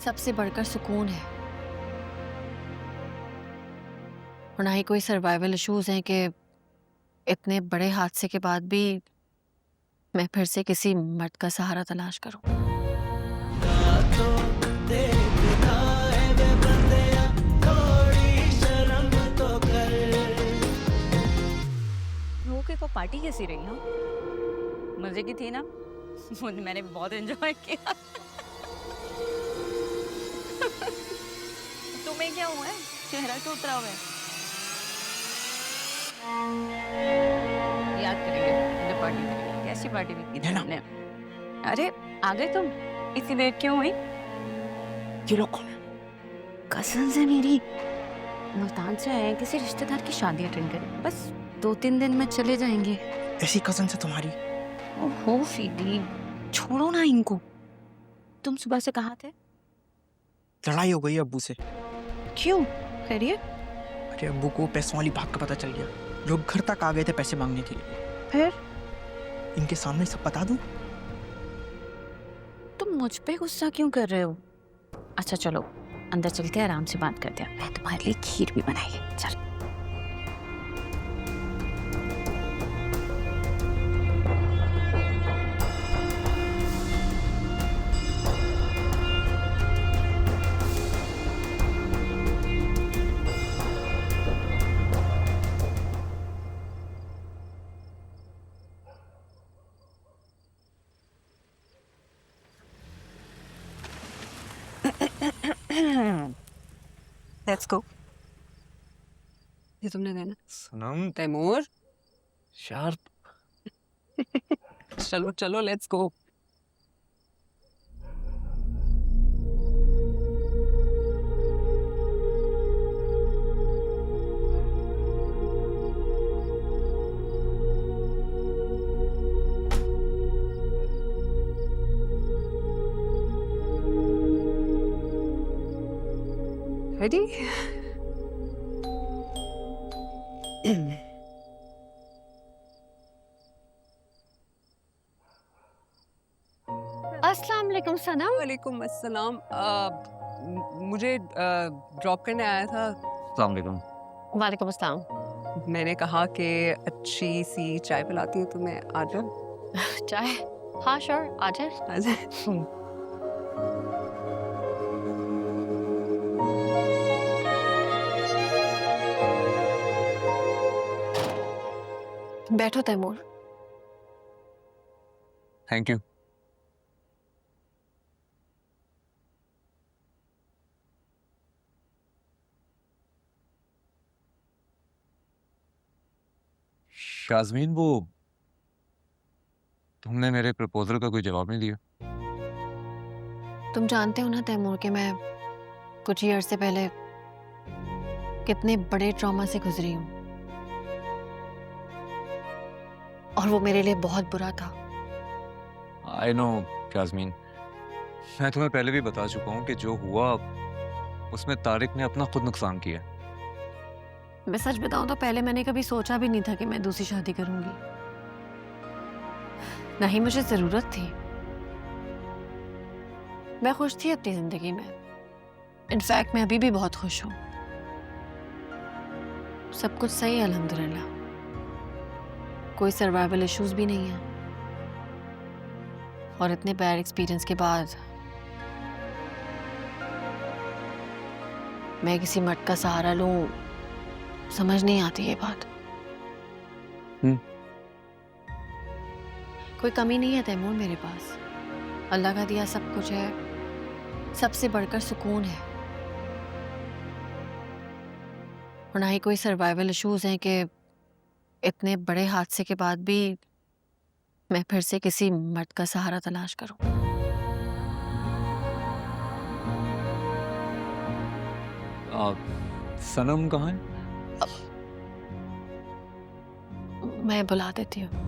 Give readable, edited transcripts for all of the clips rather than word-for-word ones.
सबसे बढ़कर सुकून है, और ना ही कोई सर्वाइवल इश्यूज हैं कि इतने बड़े हादसे के बाद भी मैं फिर से किसी मर्द का सहारा तलाश करूं। ओके को पार्टी कैसी रही? हाँ, मजे की थी ना? मैंने बहुत एंजॉय किया। तुम्हें क्या हुआ है? चेहरा क्यों उतरा हुआ है? याद करेंगे जब पार्टी करेंगे। कैसी पार्टी की थी हमने? अरे आ गए तुम? इतनी देर क्यों हुई? ये लोग कौन है? कजन्स है मेरी, मुल्तान से आए हैं किसी रिश्तेदार की शादी अटेंड करें। बस 2-3 दिन में चले जाएंगे। ऐसी कजन से तुम्हारी? ओहो फीदी, छोड़ो ना इनको। तुम सुबह से कहाँ थे? लड़ाई हो गई है अब्बू से। क्यों? खैरियत? अरे अब्बू को पैसों वाली बात का पता चल गया। लोग घर तक आ गए थे पैसे मांगने के लिए। फिर इनके सामने सब बता दूं? तुम मुझ पे गुस्सा क्यों कर रहे हो? अच्छा चलो अंदर चलते आराम से बात करते हैं। मैं तुम्हारे लिए खीर भी बनाई है। चल। Let's go. ये तुमने देना। सनम तैमूर शार्प। चलो चलो लेट्स गो। रेडी? अस्सलाम वालेकुम सनम। वालेकुम अस्सलाम। मुझे ड्रॉप करने आया था। अस्सलाम वालेकुम। वालेकुम अस्सलाम। मैंने कहा कि अच्छी सी चाय पिलाती हूँ तुम्हें, आ जाओ। चाय? हाँ श्योर, आ जाए। आ जाए। बैठो तैमूर। Thank you. शाज़मीन, वो तुमने मेरे प्रपोजल का कोई जवाब नहीं दिया। तुम जानते हो ना तैमूर कि मैं कुछ ईयर से पहले कितने बड़े ट्रॉमा से गुजरी हूँ, और वो मेरे लिए बहुत बुरा था। आई नो शाज़मीन, मैं तुम्हें पहले भी बता चुका हूँ कि जो हुआ उसमें तारिक ने अपना खुद नुकसान किया। मैं सच बताऊं तो पहले मैंने कभी सोचा भी नहीं था कि मैं दूसरी शादी करूंगी, ना ही मुझे जरूरत थी। मैं खुश थी अपनी जिंदगी में। इनफैक्ट मैं अभी भी बहुत खुश हूं। सब कुछ सही है अल्हम्दुलिल्लाह। कोई सर्वाइवल इश्यूज भी नहीं है, और इतने बैड एक्सपीरियंस के बाद मैं किसी मर्द का सहारा लूं, समझ नहीं आती ये बात। कोई कमी नहीं है तैमूर मेरे पास। अल्लाह का दिया सब कुछ है। सबसे बढ़कर सुकून है, और ना ही कोई सर्वाइवल इश्यूज हैं कि इतने बड़े हादसे के बाद भी मैं फिर से किसी मर्द का सहारा तलाश करूं। सनम कहाँ है? मैं बुला देती हूँ।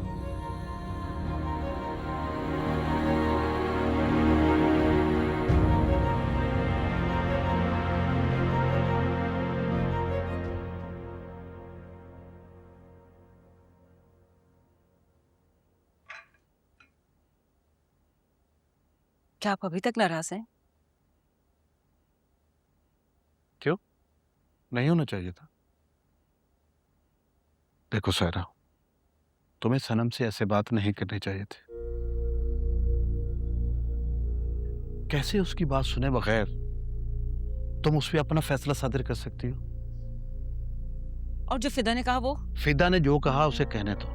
क्या आप अभी तक नाराज हैं? नहीं होना चाहिए था। देखो सहरा, तुम्हें सनम से ऐसे बात नहीं करनी चाहिए थी। कैसे उसकी बात सुने बगैर तुम उस पर अपना फैसला सादिर कर सकती हो? और जो फिदा ने कहा वो? फिदा ने जो कहा उसे कहने दो।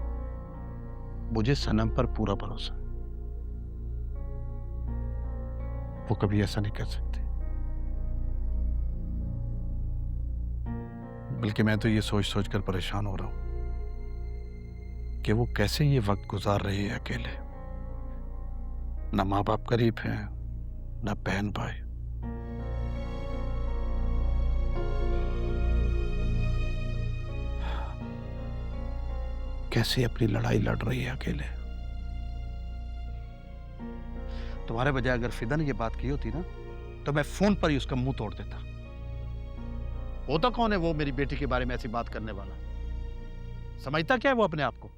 मुझे सनम पर पूरा भरोसा है। वो कभी ऐसा नहीं कर सकती। बल्कि मैं तो ये सोच सोच कर परेशान हो रहा हूं कि वो कैसे ये वक्त गुजार रही है अकेले। ना माँ बाप करीब हैं, ना बहन भाई। कैसे अपनी लड़ाई लड़ रही है अकेले। तुम्हारे बजाय अगर फिदा ने ये बात की होती ना, तो मैं फोन पर ही उसका मुंह तोड़ देता। वो तो कौन है वो मेरी बेटी के बारे में ऐसी बात करने वाला? समझता क्या है वो अपने आप को?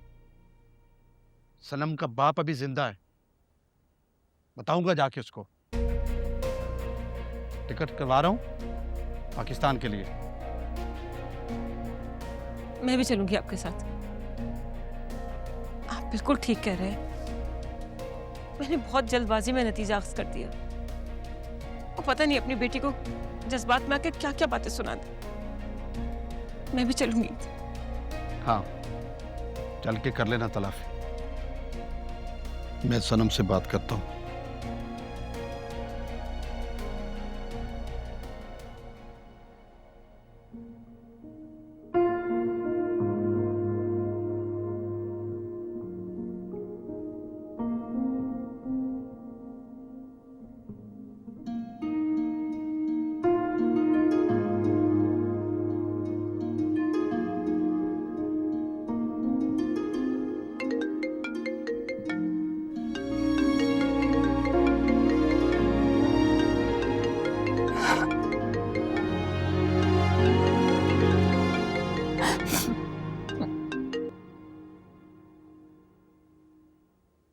सनम का बाप अभी जिंदा है, बताऊंगा जाके उसको। टिकट करवा रहा हूं पाकिस्तान के लिए। मैं भी चलूंगी आपके साथ। आप बिल्कुल ठीक कह रहे हैं। मैंने बहुत जल्दबाजी में नतीजा अख्ज़ कर दिया। और पता नहीं अपनी बेटी को जज्बात में आके क्या क्या बातें सुना दी। मैं भी चलूंगी। हाँ, चल के कर लेना तलाफी। मैं सनम से बात करता हूं।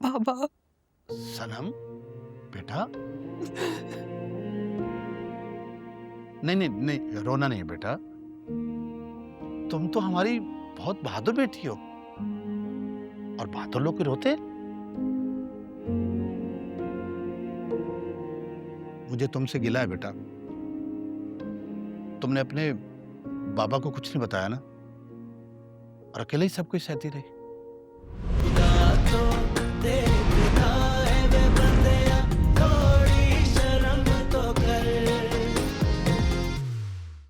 बाबा। सनम बेटा, नहीं नहीं नहीं, रोना नहीं बेटा। तुम तो हमारी बहुत बहादुर बेटी हो, और बहादुर लोग क्यों रोते? मुझे तुमसे गिला है बेटा। तुमने अपने बाबा को कुछ नहीं बताया ना, और अकेले ही सब कुछ सहती रही।